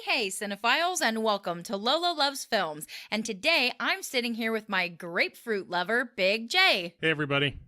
Hey, cinephiles, and welcome to Lolo Loves Films. And today I'm sitting here with my grapefruit lover, Big J. Hey, everybody.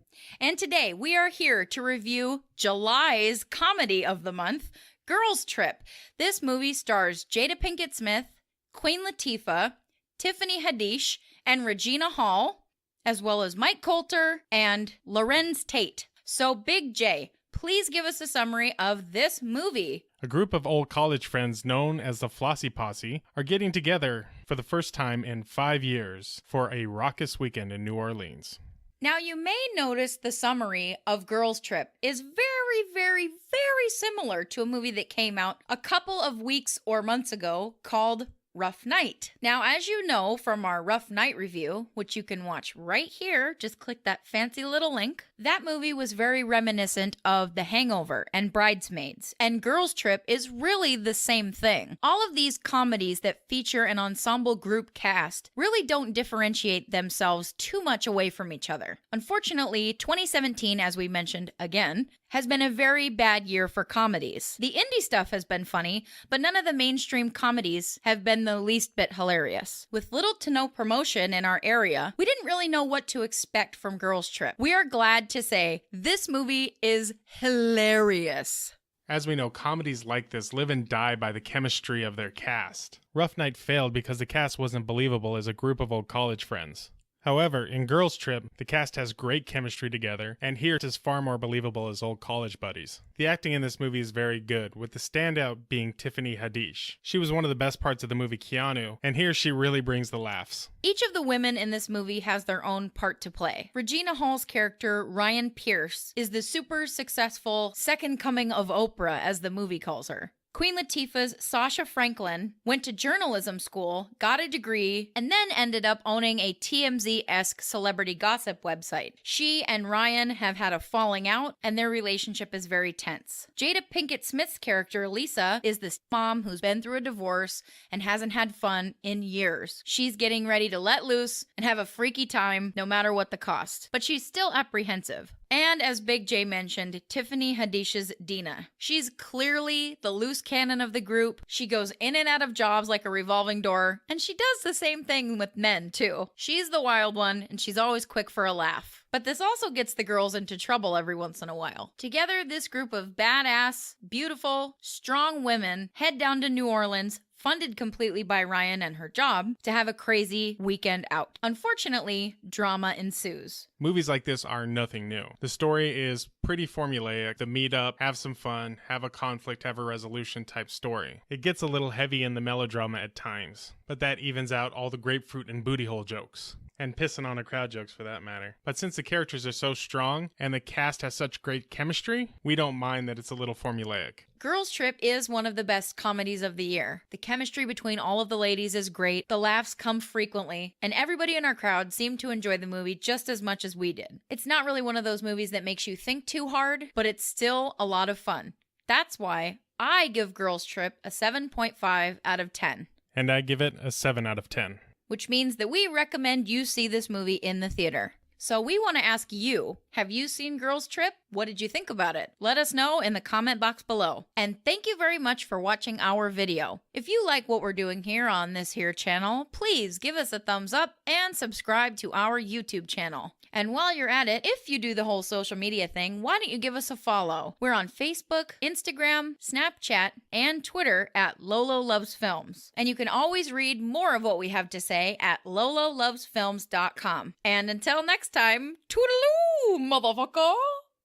And today we are here to review July's comedy of the month, Girls Trip. This movie stars Jada Pinkett Smith, Queen Latifah, Tiffany Haddish, and Regina Hall, as well as Mike Coulter and Lorenz Tate. So, Big J, please give us a summary of this movie. A group of old college friends known as the Flossie Posse are getting together for the first time in 5 years for a raucous weekend in New Orleans. Now, you may notice the summary of Girls Trip is very similar to a movie that came out a couple of weeks or months ago called Rough Night. Now, as you know from our Rough Night review, which you can watch right here, just click that fancy little link, that movie was very reminiscent of The Hangover and Bridesmaids, and Girls Trip is really the same thing. All of these comedies that feature an ensemble group cast really don't differentiate themselves too much away from each other. Unfortunately, 2017, as we mentioned again, has been a very bad year for comedies. The indie stuff has been funny, but none of the mainstream comedies have been the least bit hilarious. With little to no promotion in our area, we didn't really know what to expect from Girls Trip. We are glad to say this movie is hilarious. As we know, comedies like this live and die by the chemistry of their cast. Rough Night failed because the cast wasn't believable as a group of old college friends. However, in Girls Trip, the cast has great chemistry together, and here it is far more believable as old college buddies. The acting in this movie is very good, with the standout being Tiffany Haddish. She was one of the best parts of the movie Keanu, and here she really brings the laughs. Each of the women in this movie has their own part to play. Regina Hall's character, Ryan Pierce, is the super successful second coming of Oprah, as the movie calls her. Queen Latifah's Sasha Franklin went to journalism school, got a degree, and then ended up owning a TMZ-esque celebrity gossip website. She and Ryan have had a falling out, and their relationship is very tense. Jada Pinkett Smith's character, Lisa, is this mom who's been through a divorce and hasn't had fun in years. She's getting ready to let loose and have a freaky time, no matter what the cost. But she's still apprehensive. And as Big J mentioned, Tiffany Haddish's Dina. She's clearly the loose cannon of the group. She goes in and out of jobs like a revolving door, and she does the same thing with men, too. She's the wild one, and she's always quick for a laugh. But this also gets the girls into trouble every once in a while. Together, this group of badass, beautiful, strong women head down to New Orleans, funded completely by Ryan and her job, to have a crazy weekend out. Unfortunately, drama ensues. Movies like this are nothing new. The story is pretty formulaic. The meet up, have some fun, have a conflict, have a resolution type story. It gets a little heavy in the melodrama at times, but that evens out all the grapefruit and booty hole jokes. And pissing on a crowd jokes for that matter. But since the characters are so strong and the cast has such great chemistry, we don't mind that it's a little formulaic. Girls Trip is one of the best comedies of the year. The chemistry between all of the ladies is great, the laughs come frequently, and everybody in our crowd seemed to enjoy the movie just as much as we did. It's not really one of those movies that makes you think too hard, but it's still a lot of fun. That's why I give Girls Trip a 7.5 out of 10. And I give it a 7 out of 10. Which means that we recommend you see this movie in the theater. So we want to ask you, have you seen Girls Trip? What did you think about it? Let us know in the comment box below. And thank you very much for watching our video. If you like what we're doing here on this here channel, please give us a thumbs up and subscribe to our YouTube channel. And while you're at it, if you do the whole social media thing, why don't you give us a follow? We're on Facebook, Instagram, Snapchat, and Twitter at Lolo Loves Films. And you can always read more of what we have to say at lololovesfilms.com. And until next time, toodaloo, motherfucker!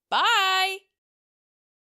Bye!